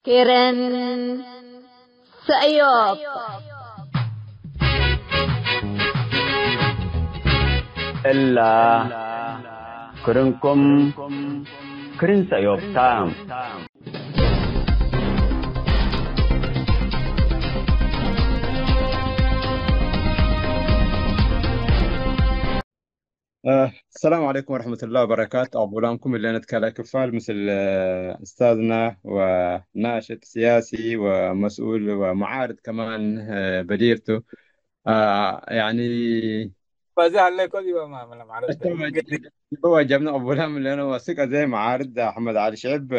Keren sayop. إلا كرنكم كرنسا يوبتام. السلام عليكم ورحمة الله وبركاته. أبولانكم اللي نتكلم كفال مثل أستاذنا وناشط سياسي ومسؤول ومعارض كمان بديرته يعني بازي عليك ودي ما معرفة هو جبنا أبولان اللي أنا واثق زي معارض أحمد علي شعب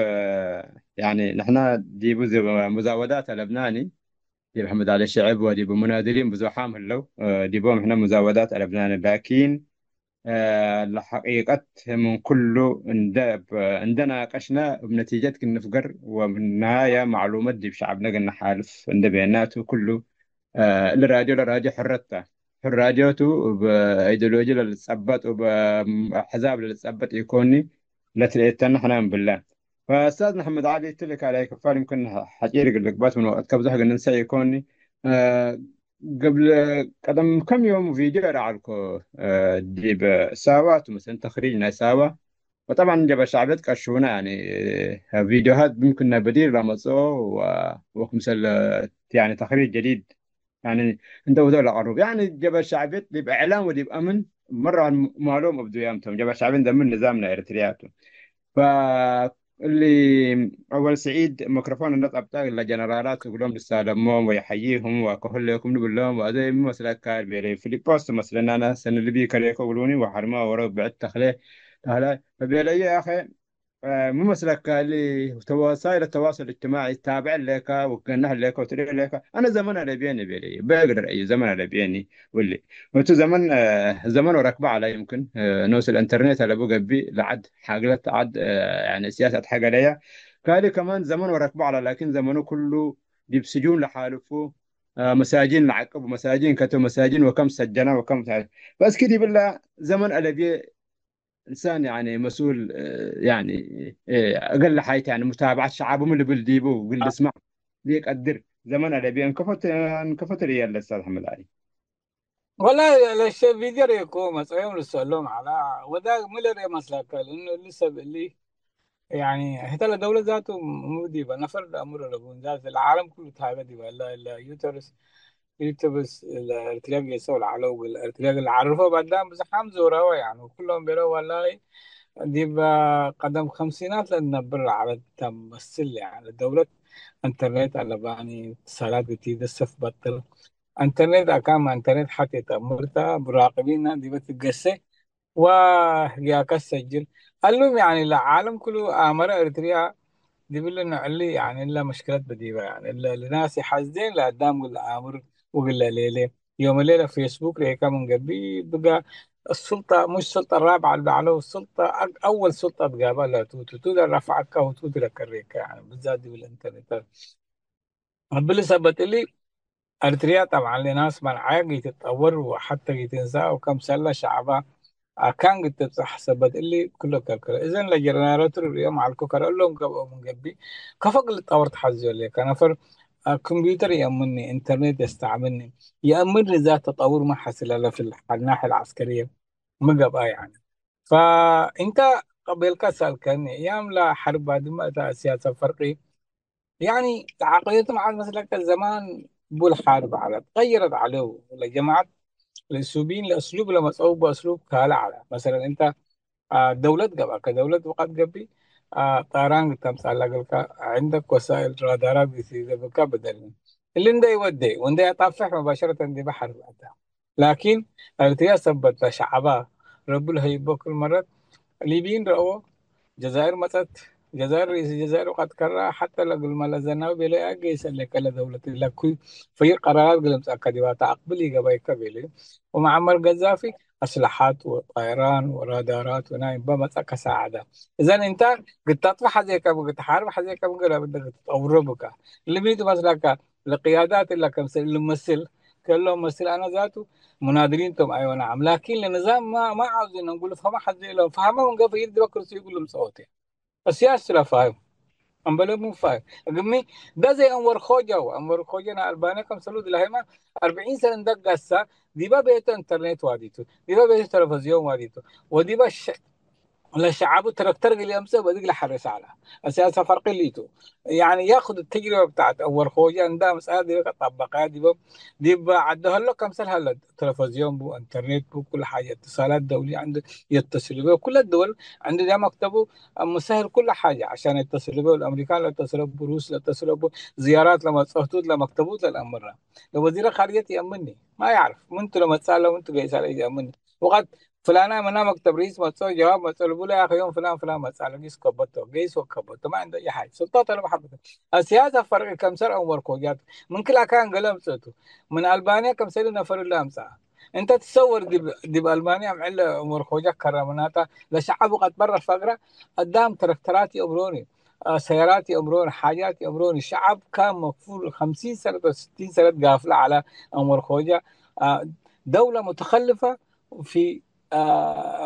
يعني نحن دي مزاودات لبناني دي محمد علي شعب ودي بمنادلين بزحام هلو دي بهم إحنا مزاودات لبناني لكن الحقيقة من كله عندنا قشنا بنتيجة النفقر وبالنهاية معلومات دي بشعبنا قلنا حالف عند بياناته كله الراديو حرته حراديوته بأيديولوجيا اللي تثبت وبحزاب اللي تثبت يكوني لا تلقيتنا حنان بالله. فأستاذ محمد علي تلك عليه كفار يمكن حجيرك اللقبات من وقت كبزة حق ننسى يكوني آه، قبل قدم كم يوم فيديو رعلكو جيب ساوات مثلا تخريجنا سوا وطبعا جاب شعبيت كشونا يعني فيديوهات ممكن بديل رمضان ومثل يعني تخريج جديد يعني انت وذول الغروب يعني جاب شعبيت اللي بإعلام واللي بأمن مرة معلومة بدو يامتهم جاب شعبين ده من نظامنا إريترياتو فاللي أول سعيد ميكروفون الناس أبتاع إلا جنرالات يقول لهم لهم ويحييهم وكهل لكم نقول لهم وهذا مثلا كار بيري في البوست مثلا أنا سنة اللي بيكريكو يقولوني وحرمه ورا بعد تخليه هلا فبيلي يا أخي مو مسلك اللي وسائل التواصل الاجتماعي تابع لك وكانها لك وتري لك انا زمان على بيني بيلي بقدر اي زمان على بيني واللي وانتو زمان زمان وركبة على يمكن نوس الانترنت على ابو قبي لعد حاجات عد يعني سياسه حاجه ليا كالي كمان زمان وركبة على لكن زمانه كله دي بسجون لحالفه مساجين لعقب ومساجين كتب مساجين وكم سجنا وكم تعرف. بس كده بالله زمن على بي انسان يعني مسؤول يعني اقل حياته يعني متابعه شعبه من اللي بلديبه واللي اسمع ليك قدر زمان على بي انكفت ريال الاستاذ محمد علي. والله الشيء فيديو ريكو مسويهم للسؤالهم على وده ملر مسلاك لأنه لسه اللي يعني حتى الدولة ذاته مودي نفر الأمر لبون ذات العالم كله تاجا دي ولا يوترس يوتبس الارتلاق يسوي العلو والارتلاق اللي عرفه بعدين بس حمزة وراوا يعني وكلهم بيروا والله دي بقدم خمسينات لنبر على تمثل يعني الدولة انترنت على باني اتصالات جديدة السف بطل انترنت أكام انترنت حتى تمرتا براقبين دي بتقسي ويا كسجل المهم يعني العالم كله آمر إريتريا دي بيقول إنه علي يعني إلا مشكلات بديبة يعني إلا لناس يحاسدين لقدام ولا آمر ولا ليلة يوم الليلة فيسبوك ريكا من قبل بقى السلطة مش السلطة الرابعة اللي على السلطة أول سلطة بقابلها توتو تودا رفعك وتوتو لك الريكا يعني بالذات دي بالإنترنت باللي ثبت لي أريتريا طبعا لناس منعاق يتطور وحتى يتنسى وكم سنة شعبها كان قد تحسبت اللي كله كركر إذا لجنرالات اليوم على الكوكر لهم من قبل كفق اللي طورت حزي اللي كان فر كمبيوتر يأمنني إنترنت يستعملني يأمنني ذات تطور ما حصل له في الناحية العسكرية ما قبل يعني فأنت قبل كسل كان أيام لا حرب بعد ما سياسة فرقي يعني عقليتهم على مثلا زمان بول حرب على تغيرت عليه ولا جماعات الاسلوبيين الاسلوب لما تصوب اسلوب كالا على مثلا انت دولة قبل كدولة وقت قبل طيران تمثال لك عندك وسائل رادارات بيصير بك بدل اللي عنده يودي وعنده يطفح مباشرة دي بحر بعدها لكن التي سبت شعبها رب الهيبة كل مرة الليبيين رأوا جزائر متت جزائر رئيس الجزائر وقد كرر حتى لقل ما لزنا بلا أجيس اللي كلا دولة لكي في قرارات قلم تأكد تعقبلي قبل كبيرة ومعمر القذافي أسلحات وطيران ورادارات ونايم بمسا كساعدة إذا أنت قد تطفح زي كم قد تحارب زي كم قد بدك تطور بك اللي بيتو مثلا القيادات اللي كمثل اللي ممثل كلهم ممثل أنا ذاته مناظرين توم ايوه نعم لكن النظام ما عاوزين نقول فما حد لهم فهمهم قف يدي بكرسي يقول لهم صوتي السياسه لا فاهم أمبلا مو فاهم قمي ده زي أنور خوجة أنا ألبانيا كم سلود لهما 40 سنة دق هسه ديبا بيت انترنت واديتو ديبا بيت تلفزيون واديتو وديبا ولا شعبه تركتر اللي امسه بدق لحرس على اساسا فرق ليتو يعني ياخذ التجربه بتاعت اول خوجه عندها مساله دي طبقات دي عدها له كم سنه هلا تلفزيون بو انترنت بو كل حاجه اتصالات دوليه عنده يتصل به كل الدول عنده ده مكتبه مسهل كل حاجه عشان يتصل به الامريكان يتصلوا بروس يتصلوا زيارات لما تصوتوا لمكتبوت للامر لو وزير الخارجيه يامني ما يعرف منتو لما تسالوا منتو جاي يسال يامني وقت فلانا من مكتب رئيس مسؤول جواب مسؤول بقول يا اخي يوم فلان فلان مسألة قيس كبته قيس وكبته ما عنده اي حاجه سلطات انا بحبته السياسه فرق كم سر او وركوجات من كل كان قلم صوته من البانيا كم سر نفر الله ساعه انت تصور دي بالمانيا معله وركوجات كرمناتا لشعب قد برا الفقره قدام تركترات يامروني سيارات يامرون حاجات يامرون الشعب كان مقفول 50 سنه و 60 سنه قافله على امور خوجه دوله متخلفه في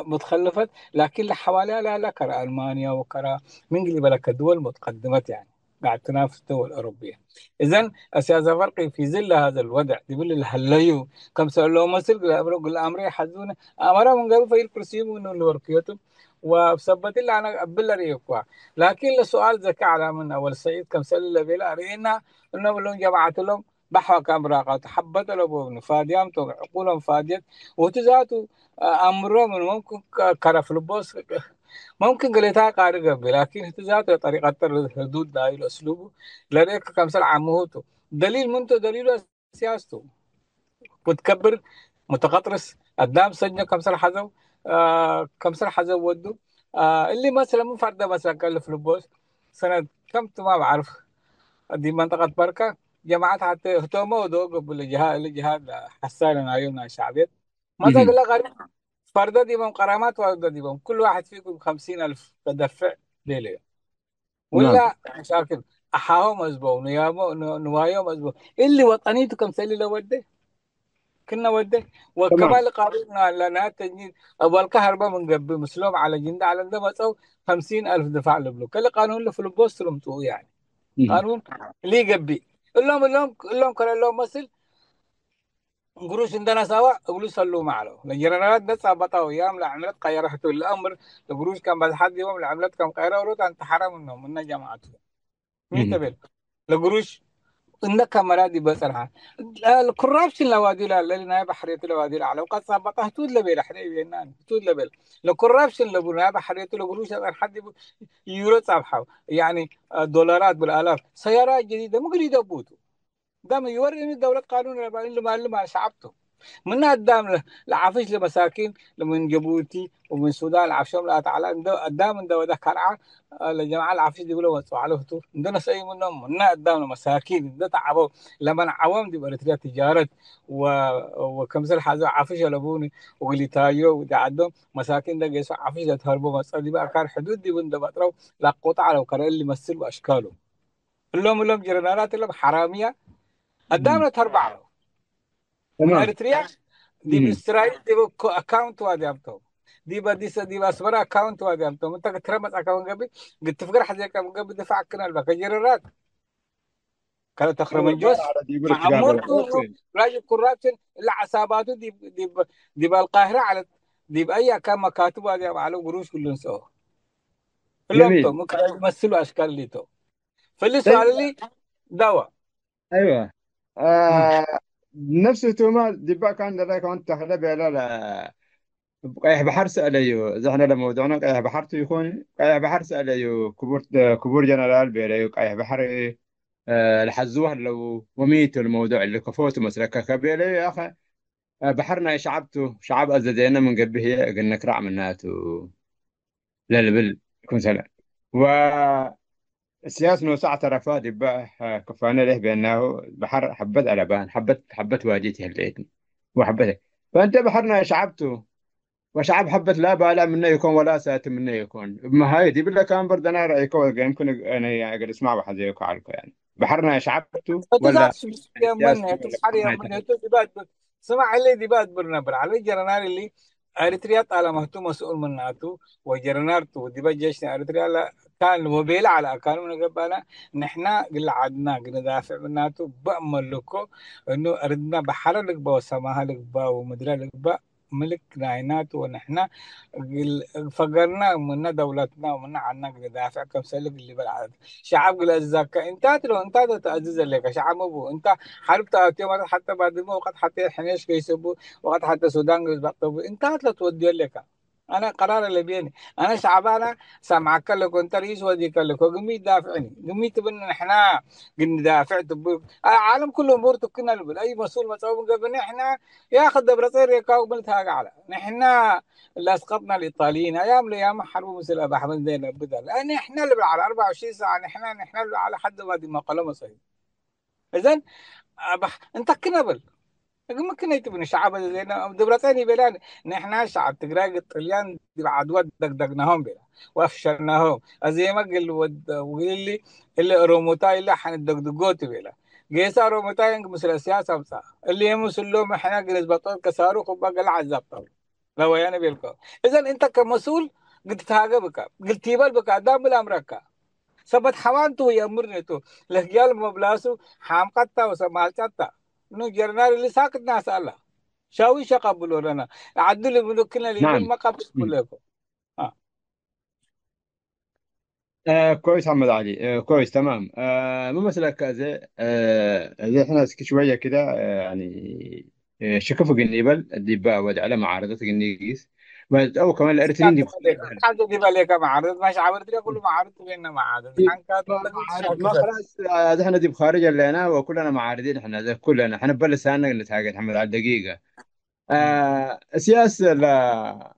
متخلفة لكن اللي حواليها لا كرا ألمانيا وكرا من قبل كدول متقدمة يعني قاعد تنافس الدول الأوروبية. إذن السياسة فرق في ظل هذا الوضع يقول الهليو كم سألوا مصر قل أمري حزونا أمرا من قبل في الكرسي من الورقيوتهم وثبت اللي أنا قبل ريكوا لكن السؤال ذكاء على من أول سعيد كم سأل اللي بلا رينا إنهم لهم جماعة لهم بحوا كام راقات حبت لهم فاديام عقولهم فاديت وتزاتوا امره من ممكن كرف البوس ممكن قلتها قارئ قبل لكن اهتزاز طريقة الردود دايل اسلوبه لديك كمثل عموته دليل منته دليل سياسته متكبر متقطرس قدام سجنه كمثل حزو كمثل حزو وده اللي مثلا مو فرده مثلا قال في البوس سنة كم ما بعرف دي منطقة بركة جماعات حتى اهتموا ودوقوا بالجهاد حسان عيوننا الشعبية ماذا قال لك غريب فردا ديبهم قرامات واردا ديبهم كل واحد فيكم 50,000 تدفع ليلة تمام. ولا مشاكل أحاهم أسبوع نواياهم أسبوع اللي وطنيته كم سنة لو وده كنا وده تمام. وكمان قانون لنا تجنيد أول كهرباء من قبل مسلوم على جند على ده مسوا 50,000 دفع له كل قانون اللي في البوست رمتوه يعني مهم. قانون اللي قبي اللهم كان لهم مثل قروش عندنا سوا قولوا صلوا معه الجنرالات ده ثابتوا ايام لعملت قيرته الامر القروش كان بعد حد يوم لعملت كم قيره ورد انت حرام منهم من جماعته مين مهم. تبل القروش عندك كاميرات دي بصراحه الكوربشن لوادي لا لنا بحريته لوادي على وقد ثبتها تود لبيل حريبي النان تود لبيل الكوربشن لبنا بحريته القروش حد يورو صفحه يعني دولارات بالالاف سيارات جديده مو جديده بوتو ده يوري ان الدوله قانون اللي ما شعبته من قدام العفش لمساكين من جيبوتي ومن السودان العفشهم لا تعالى قدام من ده كرعه الجماعه العفش دي بيقولوا وسعوا عليه طول عندنا شيء منهم من قدام المساكين ده تعبوا لما عوام دي بريتريا تجاره وكم سنه حاجه عفش لبوني وقلي تايو ودي عندهم مساكين ده جيسوا عفش ده تهربوا مسألة دي بقى كان حدود دي بند بطروا لا قطع لو كان اللي يمثلوا اشكاله اللهم جرنالات اللهم حراميه مهم. قدامنا تربعه من تمام. اريتريا دي مهم. بإسرائيل دي اكونت وادي امتو دي باسبرا اكونت وادي امتو انت ترمت اكونت قبل قلت تفكر حاجه كم قبل دفع كنا الباقي جرارات كانت تخرم ايوه قال الجوش على دي يقول لك مع تقابل مرته اوكي. راجل كرابشن الا عصاباته دي بالقاهره على دي باي كان مكاتب هذه على قروش كلهم سوا كلهم تو جميل. ممكن يمثلوا اشكال اللي تو فاللي طيب. سؤال لي دواء ايوه. نفس التوما دي بقى كان لك وانت تخلى لا لا قايح بحر سأليو زحنا لما موضوعنا قايح بحر يكون قايح بحر سأليو كبور جنرال بيريو قايح بحر الحزوه لو وميتوا الموضوع اللي كفوته مسلكة كبيرة يا أخي. بحرنا شعبته شعب أزدينا من قبل هي قلنا كرع مناتو لا لا بل يكون سلام. والسياسة نو ساعة رفادي بقى كفانا له بأنه بحر حبت ألبان حبت واجهتي هليتني وحبتها. فأنت بحرنا شعبته وشعب حبت لا بالا منه يكون ولا سات منه يكون ما هاي دي بالله كان برد أنا رأيك يمكن أنا يعني أقدر أسمع واحد زيك عارفه يعني بحرنا شعبته ولا فتزاس من سياسته ولا تصحى بحرنا من دبات سمع اللي دبات برنابر على جرنار اللي اريتريا على مهتو مسؤول من ناتو وجرنار تو دبا جيش اريتريا لا كان وبيلا على قانون قبنا نحن قل عدنا قل دافع مناتو بأمر لكو إنه أردنا بحر لك با وسماها لك با ومدرى لك با ملك ناينات ونحن فقرنا منا دولتنا ومنا عنا قل دافع كم سلك اللي بالعدد شعب قل الزكاة انت لو انت تأجز لك شعب مبو انت حرب تأتي حتى بعد ما وقت حتى الحنيش كيسبو وقت حتى السودان قل انت لا تودي لك انا قرار اللي بيني انا شعبانا سامعك لك وانت رئيس وديك لك وقمي دافعني قمي تبن احنا قلنا دافعت العالم كله امور تكنا لبل اي مسؤول مسؤول قبل احنا ياخذ دبرتين ريكاو بلتها على نحنا اللي اسقطنا الايطاليين ايام حرب مثل ابو احمد زين بدل لان احنا اللي على 24 ساعه نحنا اللي على حد ما دي مقاله صحيح اذا انت كنبل ممكن يتبني شعب زينا دبرتين بلان نحن شعب تقراق الطليان دي عدوى دقدقناهم بلا وافشلناهم زي ما قال وقال لي اللي روموتاي اللي حندقدقوت بلا جيسا روموتاي مثل السياسة مسا اللي يمسل لهم احنا قلز بطول كساروخ وبقى العذاب طول لو يعني بيلكو اذا انت كمسؤول قلت تهاجا بك قلت تيبال بك دام بالامريكا سبت حوانتو يامرني تو لهجال مبلاسو حامقتا وسمالتتا انه جرنال اللي ساكت ناس الله شاوي قبلوا لنا عدل من كنا ليبل نعم. ما قبل كلكم اه كويس محمد علي، كويس تمام. مو مسألة زي زي احنا شوية كده، يعني شكفوا جنيبل الدباء ود على معارضة جنيجيس، او كمان الارترين دي بخلي بالك. حاجه دي بالك معارض مش عبرت لي كله معارض بيننا معارض عن كانت ما خلاص، احنا دي بخارج لنا وكلنا معارضين، احنا زي كلنا احنا بلس انا نتحاجج محمد علي دقيقة. سياسة لا،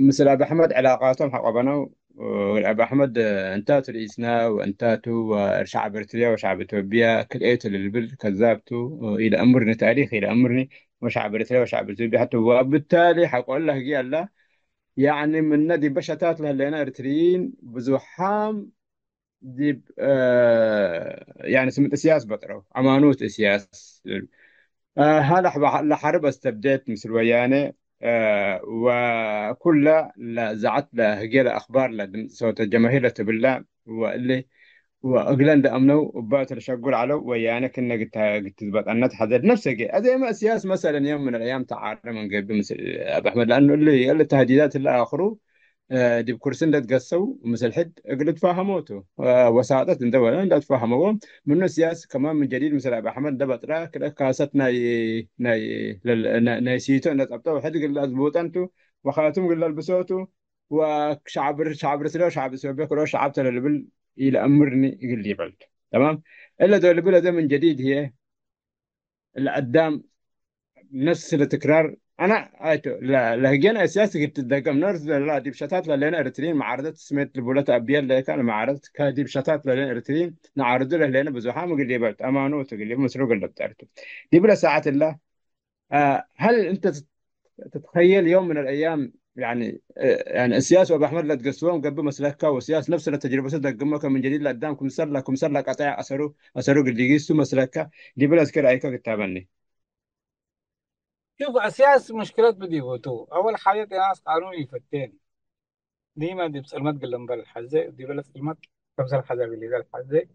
مثل أبي أحمد علاقاتهم حقبنا، وأبي أحمد انتاتوا الإسنا وانتاتوا شعب إريتريا وشعب إثيوبيا كليتوا للبل كذابتوا إلى أمرني تاريخ إلى أمرني، وشعب إريتريا وشعب إثيوبيا حتى، وبالتالي حقول له قال له يعني من ندي بشتات له لنا إريتريين بزحام دي يعني سمت سياس بطروا أمانوت سياس. هلا لحرب استبديت مثل ويانه، وكل زعت له هجيل اخبار صوت الجماهير تبلا واللي واجلند امنوا وبات الشغل على ويانا كنا قلت تثبت ان تحدد نفسك زي ما سياس مثلا يوم من الايام تعارض من قبل مثل ابو احمد، لانه اللي التهديدات اللي اخره دي بكرسين لا تقصوا مثل حد قلت فهموته، وساعدت دولة لا تفهموا منه سياسة كمان من جديد مثل أبو أحمد ده بطرة كده كاست ناي سيتو ناس أبطأ حد قال أزبوط أنتو وخاتم قال البسوتو، شعب رسله وشعب سوبيا كله شعب تلبل إلى أمرني يقول لي بلد تمام. إلا دول البلد ده من جديد هي اللي قدام نفس التكرار. انا ايتو لا لهجينا سياسي قلت الدقم نرد لا دي بشتات لنا ارترين معارضه سميت البولات ابيل اللي كان معارضه كادي بشتات لنا ارترين نعرض له لنا بزحام قال لي بلت امانو تقول لي مسروق اللي بتعرفه دي بلا ساعه الله. هل انت تتخيل يوم من الايام يعني يعني السياسه وابو احمد لا تقصوهم قبل مسلكه وسياسه نفس التجربه صدق من جديد لقدامكم سر لك قطع اسروا قد يقيسوا مسلكه دي بلا سكر ايكا كتابني. شوف اساس مشكلة بدي هوتو اول حاجه ناس قانون يفتين ديما دي بسلمت قلم بالحزة دي بلا سلمت كم سنه حاجه اللي قال الحزة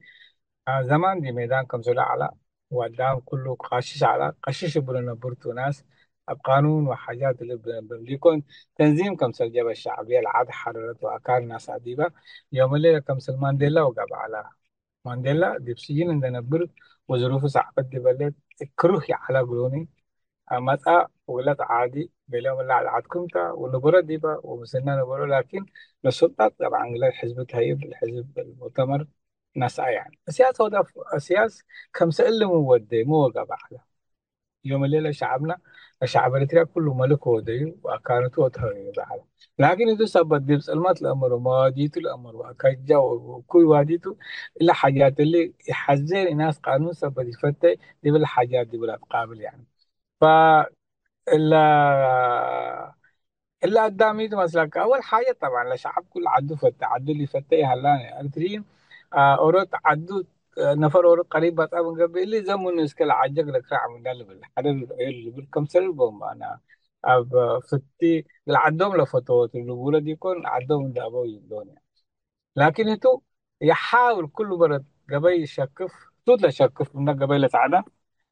زمان دي ميدان كم سنه على وقدام كله قاشش على قشش بلنا برتو ناس بقانون وحاجات اللي بيكون تنظيم كم سنه جبهه الشعبيه العاد حررت واكان ناس عديبه يوم الليله كم سنه مانديلا وقب على مانديلا دي بسجين عندنا بر وظروف صعبة دي بلد كروه على قلوني متى ولد عادي بلهم اللي عادكم تا ونبرة ديبا ومسنا نبرة لكن السلطة طبعا الحزب تهيب الحزب المؤتمر ناس يعني السياسة هذا السياسة كم سئل مودي مو وقع على يوم الليلة شعبنا الشعب الاتريا كله ملك ودي وكانت وتهيب على لكن إذا سبت دي سلمت الأمر وما جيت الأمر وكجا وكل واديته إلا حاجات اللي يحزن الناس قانون سبت يفتح دي بالحاجات دي بلا تقابل يعني ف الا قدامي مثلا اول حاجه طبعا الشعب كله عدو فتح عدو اللي فتح هلاني ارتريم اورود عدو نفر اورود قريب بطا من قبل اللي زمن اسكال عجق لك راح من قلب الحدث اللي بالكم سلبهم انا فتي العدوم لفتوات الرجوله دي يكون عدوم دابو يبدون لكن انتو يحاول كل مرة قبل يشكف توت لا شكف من قبل سعادة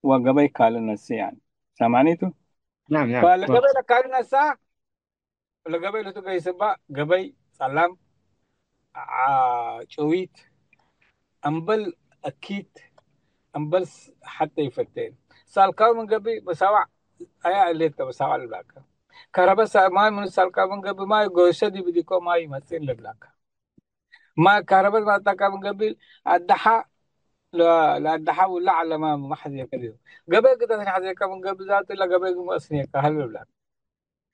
وقبل كال الناس يعني سامعني تو. نعم نعم فالقبل كال الناس القبل تو كي سبا قبل سلام شويت أمبل أكيد أمبل حتى يفتين سال كاو من قبل بسوا أيا اللي تبسوا البلاك كهرباء ما من سال كاو من قبل ما يقوي دي بديكو ما يمثل البلاك ما كهرباء ما تكا من قبل الدحى لا الدحى ولا على ما حد يكذب قبل كده حد يكذب من قبل ذاته لا قبل ما أسني كهل البلاك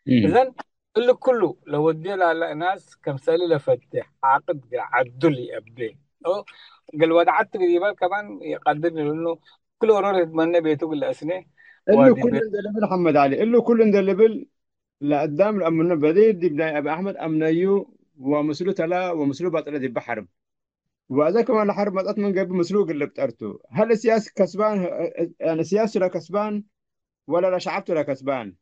مم. إذن اللي كله لو ودي على ناس كمثال لفتح عقد عدل أبدي أو قال ودعت قريبا كمان يقدرني لأنه كل ورور يتمنى بيتو قل أسني اللي ودي كل بيت ذا ليفل محمد علي اللي كل ذا ليفل لقدام الأمن بدير دي بناي أبي أحمد أمنيو ومسلو تلا ومسلو بطلة دي بحرب وهذا كمان الحرب ما من قبل مسلوق اللي بتأرته هل السياسي كسبان يعني سياسي لا كسبان ولا لا شعبته لا كسبان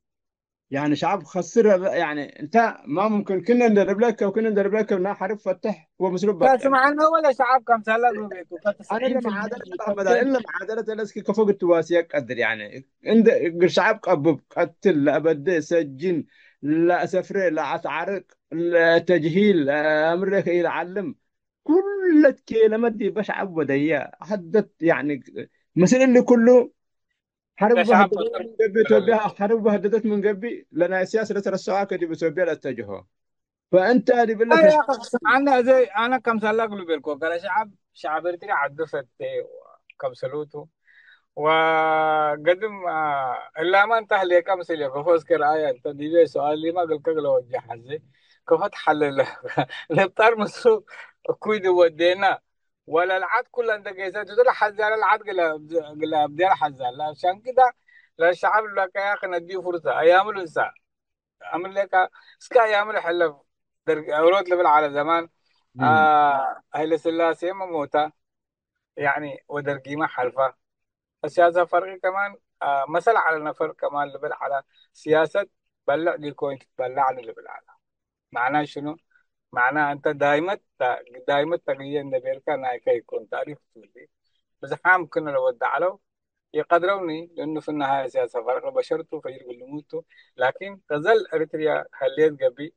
يعني شعب خسر يعني انت ما ممكن كنا ندرب لك وكنا ندرب لك انها حرب فتح ومسلوب بطل تسمع عنه ولا شعب كم سلق بيتو انا اللي 90% معادله محمد علي بيتفتن الا معادله الاسكي كفوق التواسيك قدر يعني عند الشعب قبب قتل لا ابد سجن لا سفري لا عتعرق لا تجهيل امريكا يعلم كل كلمه دي بشعب وديا حدت يعني مثل اللي كله ده حرب شعب هددت بطل من قبل توبيها حرب هددت من قبل لنا سياسه السعوديه كده بسوبيا لا اتجهوا فانت اللي بيقول لا لك يا أخي أنا زي أنا كم سلق بيركو قال شعب ارتري عدو فتي كم سلوتو وقدم إلا ما انتهى لي كم سلي كفوز كراية انت دي سؤال لي ما قلت لو جهزي كفت حل الابطال مسلوب كويد ودينا ولا العاد كل عند جيزات تقول حزال العاد قلا بدي حزال عشان كده لا الشعب لك يا اخي نديه فرصه ايام الانسان عمل لك سكا ايام الحلف اورود لبل على زمان مم. هيل سلاسي ما موتا يعني ودرقي ما حلفه السياسة فرق كمان مثل على نفر كمان اللي بل على سياسة بلع لي كوين تبلعني اللي بالعالم معناه شنو؟ معناه أنت دايما تغيير النبيل كان هيك يكون تعريف تولي بس حام كنا لو ودع له يقدروني لأنه في النهاية سياسة فرق بشرته فير قلموته لكن تظل أريتريا خليت قبي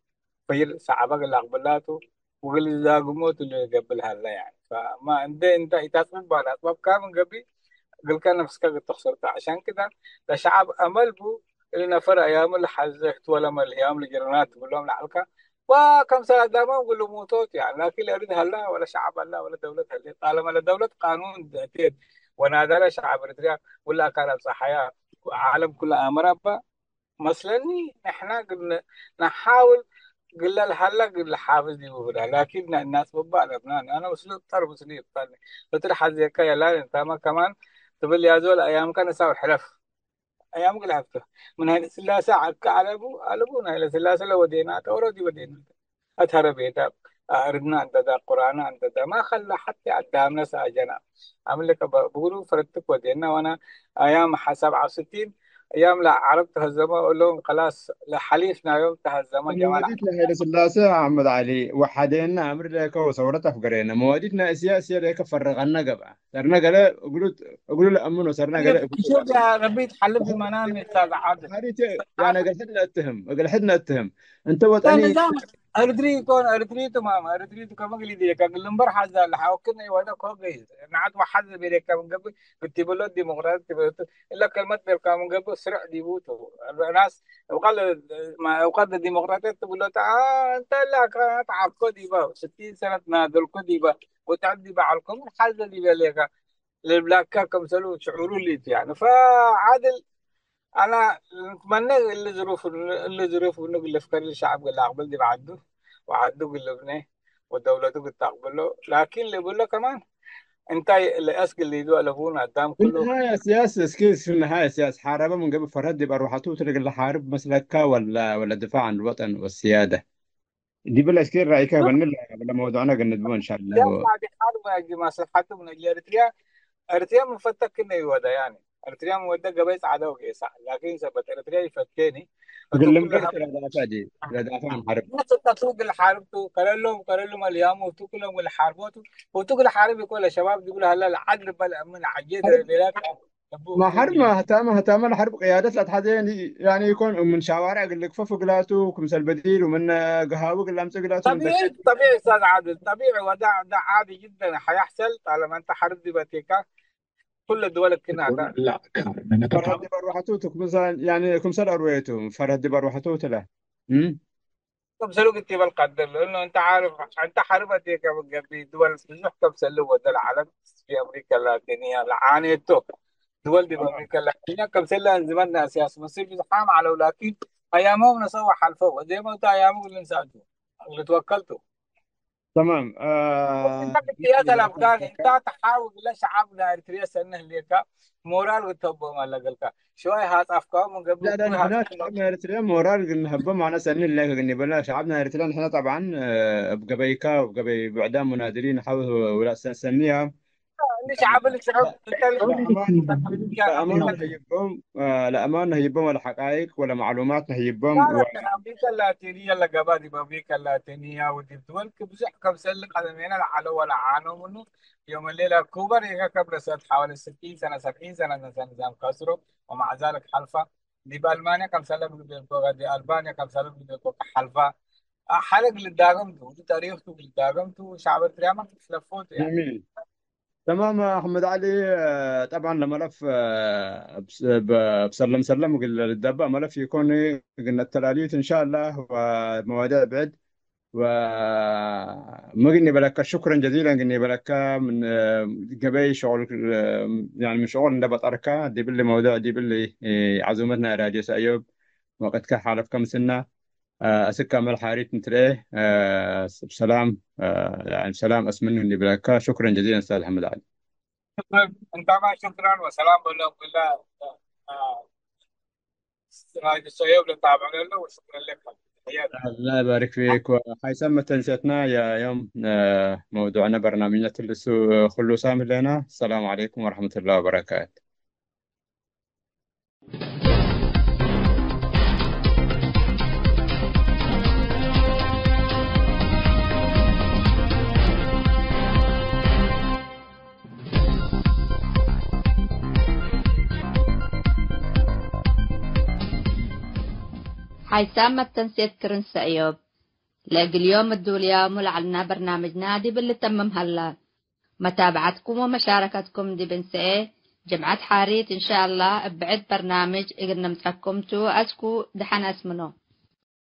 فير صعبة اللي أقبلاته وقل إذا قموت اللي قبلها لا يعني فما أنت يتاسبب على أسباب كامل قبي قل كان نفسك قد خسرت عشان كده ده شعب امل بو اللي نفر ايام اللي حزت ولا ما الايام اللي جرنات تقول لهم لعلك وكم سنه دائما اقول له موتوت يعني لكن لا اريد هلا ولا شعب هلا ولا دوله هلا طالما لا دوله قانون ذاتية ونادى له شعب اريتريا ولا كانت صحياه عالم كله امر مثلا نحن قلنا نحاول قلنا هلا قلنا حافظ دي بقولها لكن الناس ببقى لبنان انا مسلم طر مسلم طر قلت له حد زي يا لا انت ما كمان تقول لي هذول ايام كان يساوي حلف ايام قلت من هاي السلاسه عكا على ابونا هاي السلاسه لو ودينا اوريدي ودينا أتهرب بيتا أردنا أن تدا قرآن أن تدا ما خلى حتى قدامنا ساجنا عمل لك بقولوا فردتك ودينا وأنا أيام 67 أيام لا عرفت هالزمان أقول لهم خلاص لحليفنا يوم تهزموا جمال عبد مواديتنا هيدا سلاسة يا محمد علي وحدينا أمر لك وصورتها في قرينا مواديتنا سياسية لك فرغنا قبع صرنا قلا أقولوا لأمن وصرنا قلا طيب أقولوا شوف يا ربي تحلف في منامي أستاذ عادل حريت يعني عادل قلحدنا اتهم قلحدنا اتهم أنت ده وطني نظام أريتريتو ماما أريتريتو كما قلت لي كان لمبر حزة لحاوكنا يوانا كوغي نعاد واحد بيريكا من قبل كنت بلو ديمقراطي إلا كلمة بيركا من قبل سرع ديبوتو الناس وقال ما وقال الديمقراطية تقول له أنت لا كانت عبقو ديبا 60 سنة نادل كديبا وتعدي بعلكم الحزة ديبا ليك للبلاكا كم سلو شعوروا لي يعني فعادل انا اتمنى اللي ظروف انه اللي فكر الشعب قال اقبل دي بعده وعده قال ابنه ودولته قد تقبله لكن اللي يقول له كمان انت اللي اسق اللي يدوا لابونا قدام في كله النهاية سياسة سكيس في النهاية سياسة حاربة من قبل فرد يبقى روحته تلقى اللي حارب مسلكها ولا الدفاع عن الوطن والسيادة دي بلا سكير رأيك بلا موضوعنا قد إن شاء يا الله بعد حرب يا جماعه صحته من اجل اريتريا مفتك كنا يودا يعني اريتريا مودة قبيس عدا وقيسا لكن سبت اريتريا يفتكني قلم وتكل برت الأدافع دي الأدافع عن حرب. الناس تطلق اللي حاربته كلهم اليوم وتكلهم اللي حاربوته وتقول حارب يقول الشباب يقول هلا العدل بل من عجيت حرب بلاك ما ابوه حرب بوجي. ما هتعمل حرب قيادات الأتحادين يعني يكون من شوارع قال لك ففو قلاته وكمس البديل ومن قهاوي قال لمس قلاته من طبيعي دكات. طبيعي استاذ عادل طبيعي ده عادي جدا حيحصل طالما انت حرب دي بتيكا كل الدول كده ده لا فرهد دي بروحته مثلا يعني كمس أرويته فرهد دي بروحته له. طب سلوك التيب القدر لانه انت عارف انت حربتك بدول بتحكم سلوك ودى العالم في امريكا اللاتينيه لعانيته دول دي بامريكا اللاتينيه كم سله انزمنا سياسه مصير بزحام على ولكن ايامهم نسوى حلفوا زي ما انت ايامهم اللي نساعدوا اللي توكلتوا تمام انت في السياسه الافغان انت تحاول لا شعبنا اريتريا سنه ليك مورال وتبو ما لقلك شويه هات افكار من قبل لا كل نحن شعبنا اريتريا مورال قلنا هبه معنا سنين لك قلنا بلا شعبنا اريتريا نحن طبعا بقبيكا وبقبي بعدام منادرين نحاول ولا سنيها. اللي شعب لا أمان نهيبهم لا أمان نهيبهم ولا حقائق ولا معلومات لا نهيبهم لا من امريكا اللاتينيه لقبا دي بامريكا اللاتينيه ودي الدول بزح كم سنه قدمين العلو ولا عانوا منه يوم الليله كوبا هي قبل سنه حوالي 60 سنه 70 سنه نظام كسره ومع ذلك حلفا دي بالمانيا كم سنه بيقولوا دي البانيا كم سنه بيقولوا حلفا حلق اللي داغمتو دي تاريخته اللي داغمتو شعب التريما تلفوت يعني. جميل. تمام أحمد علي طبعا لملف بسلم سلم وقل للدبة ملف يكون قلنا التلاليت إن شاء الله ومواضيع بعد وما قلني بلك شكرا جزيلا قلني بلك من قبل شغل يعني من شغل نبت أركا دي باللي موضوع دي باللي عزومتنا راجس أيوب وقد كحالف كم سنة أسكا مل حاريت نتريه بسلام يعني سلام أسمن اللي بلك شكرا جزيلا أستاذ محمد علي. شكرا انت ما شكرا وسلام بالله راجل السيوف اللي تابعنا له وشكرا لك تحياتي. الله يبارك فيك وحيسمى تنسيتنا يا يوم موضوعنا برنامجنا تلسو خلو سامي لنا السلام عليكم ورحمة الله وبركاته. حيسام التنسيق كرنس أيوب لاقي اليوم الدوليا ملعلنا برنامج نادي باللي تمم هلا متابعتكم ومشاركتكم دي بنسئ جمعة حاريت إن شاء الله بعد برنامج إقنا متحكمتو أسكو دحنا اسمنو